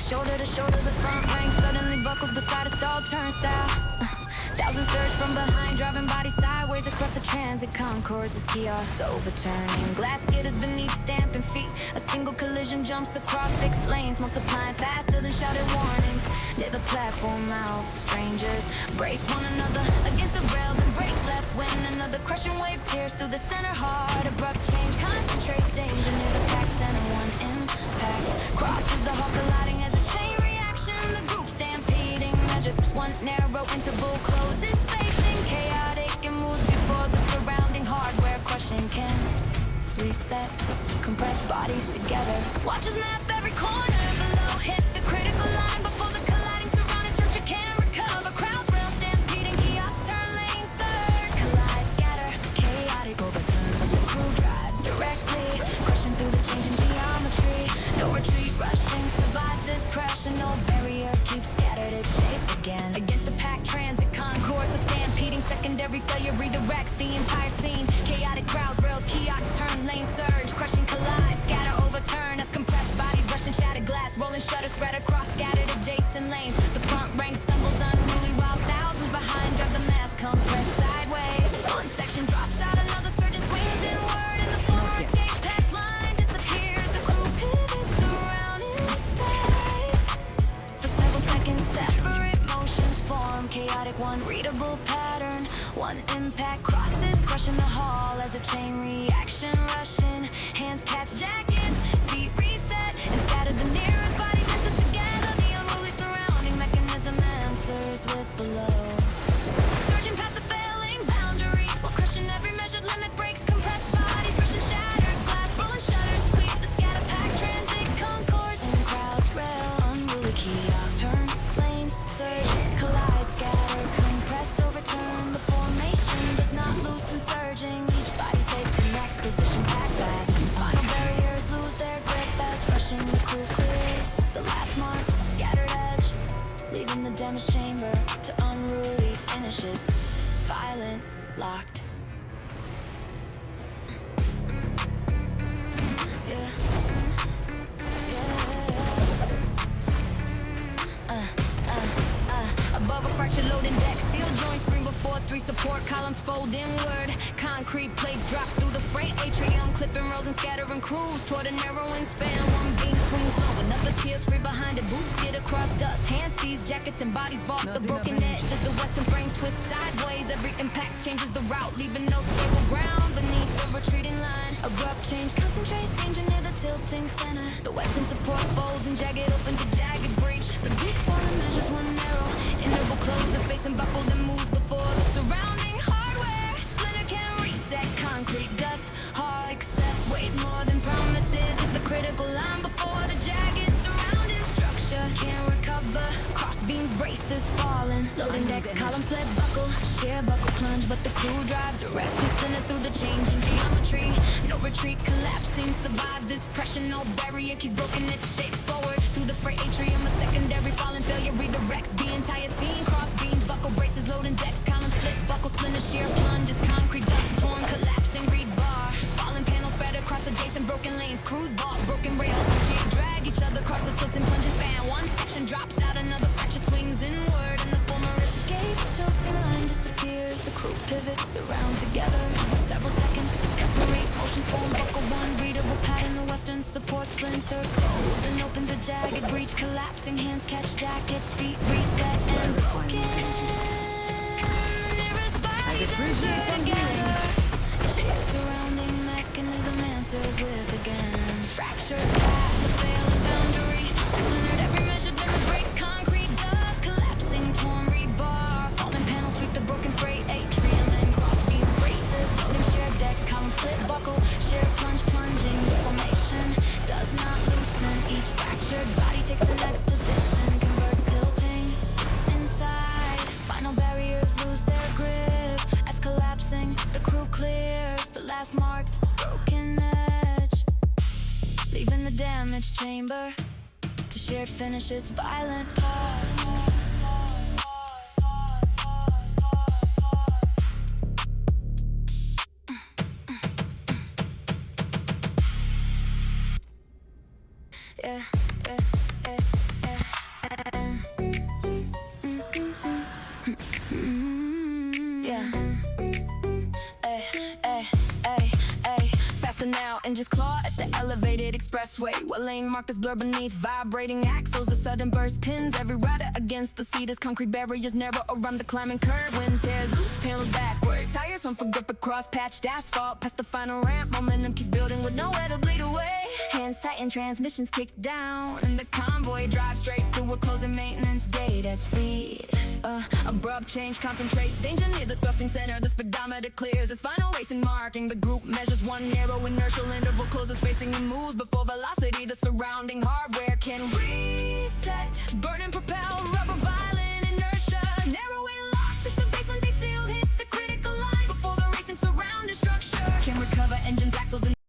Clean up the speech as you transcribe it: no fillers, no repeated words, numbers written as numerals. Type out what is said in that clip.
shoulder to shoulder, the front rank suddenly buckles beside a stalled turnstile. Thousands surge from behind, driving bodies sideways across the transit concourse as kiosks overturning. Glass skitters beneath stamping feet. A single collision jumps across 6 lanes, multiplying faster than shouted warnings. Near the platform mouths, strangers brace one another against the rail, then break left when another crushing wave tears through the center heart. Abrupt change concentrates danger near the pack center. One impact crosses the hall, colliding as a chain reaction. The group stampeding at just one narrow interval closes, spacing chaotic and moves before the surrounding hardware crushing can reset. Compressed bodies together. Watchers map every corner below, hit the critical line before the colliding surrounding structure can recover. Crowds rail stampeding, kiosks turn lane, surge, collide, scatter, chaotic overturn. But the crew drives directly, crushing through the changing geometry. No retreat, rushing survives this pressure. No barrier keeps scattered its shape again. Against the packed transit concourse, a stampeding secondary failure redirects the entire scene. Chaotic crowds, rails, kiosks turn lane, surge, crushing, collide, scatter, overturn as compressed bodies rushing, shattered glass, rolling shutters spread across scattered adjacent lanes. The front rank stumbles unruly while thousands behind drive the mass compressed sideways. One section drops out, another surgeon swings inward, and the former escape pack line disappears. The crew pivots around inside. For several seconds, separate motions form. Chaotic, one readable pattern. One impact crosses, crushing the hall as a chain reaction. Rushing, hands catch jackets, feet reset, and scatter the nearest bodies enter together. The unruly surrounding mechanism answers with below. Surging past the failing boundary, while crushing every measured limit, breaks compressed bodies, rushing shattered glass, rolling shutters, sweep the scatter pack transit concourse. And crowds rail, unruly kiosks turn lanes, surge, collide, scatter, compressed, overturn. The formation does not loosen, surging. Each body takes the next position, pack fast. Final barriers lose their grip as rushing the crew clears the last marks, scattered edge, leaving the damaged chamber to unruly finishes. Violent, locked. Above a fractured loading deck, steel joints scream before 3 support columns fold inward. Concrete plates drop through the freight atrium, clipping rows and scattering crews toward a narrowing span. One beam swings low, another tears free behind it. Boots skid across dust, hands seize jackets and bodies vault the broken edge as the western frame twists sideways. Every impact changes the route, leaving no stable ground beneath the retreating line. Abrupt change concentrates danger near the tilting center. The western support folds and jagged opens a jagged breach. The group falling measures one narrow interval, closes, space and buckled and moves before the surrounding hardware. Splinter can reset, concrete dust hard. Success weighs more than promises at the critical line before the jagged surrounding structure can't recover. Cross beams, braces falling, loading decks, columns split, buckle, sheer buckle plunge, but the crew drives directly, spinning through the changing geometry. No retreat, collapsing, survives this pressure. No barrier keeps broken its shape forward through the freight atrium. A secondary falling failure redirects the entire scene. Cross beams, buckle braces, loading decks, columns split, buckle splinter, sheer plunges, concrete dust torn, collapsing rebar. Falling panels spread across adjacent broken lanes. Crews vault, broken rails, and sheer drag each other across the tilting plunges span. One section drops out, another fracture swings inward, and the former escape tilting line disappears. The crew pivots around together. Several seconds, separate motions form, buckle one readable pattern. The western support splinter folds and opens a jagged breach, collapsing hands catch jackets, feet reset and broken. The nearest bodies enter together. Shit surrounding mechanism answers with again. Fractured past the failing boundary, splintered every measured limit, breaks concrete dust, collapsing torn rebar. Falling panels sweep the broken freight atrium, and cross beams, braces, loading shared decks, column split, buckle, sheer plunge, plunging. Formation does not loosen. Each fractured body takes the next position, converts tilting inside. Final barriers lose their grip as collapsing the crew clears the last marked broken edge, leaving the damaged chamber to shared finishes. Violent pause. Yeah, yeah, yeah, yeah. for now and just claw at the elevated expressway. While lane markers blur beneath vibrating axles, the sudden burst pins every rider against the seat as concrete barriers narrow around the climbing curve. Wind tears loose panels backward, tires on for grip across patched asphalt. Past the final ramp, momentum keeps building with nowhere to bleed away. Hands tighten, transmissions kick down, and the convoy drives straight through a closing maintenance gate at speed. Abrupt change concentrates danger near the thrusting center. The speedometer clears its final racing marking. The group measures one narrow inertial interval, closes spacing and moves before velocity. The surrounding hardware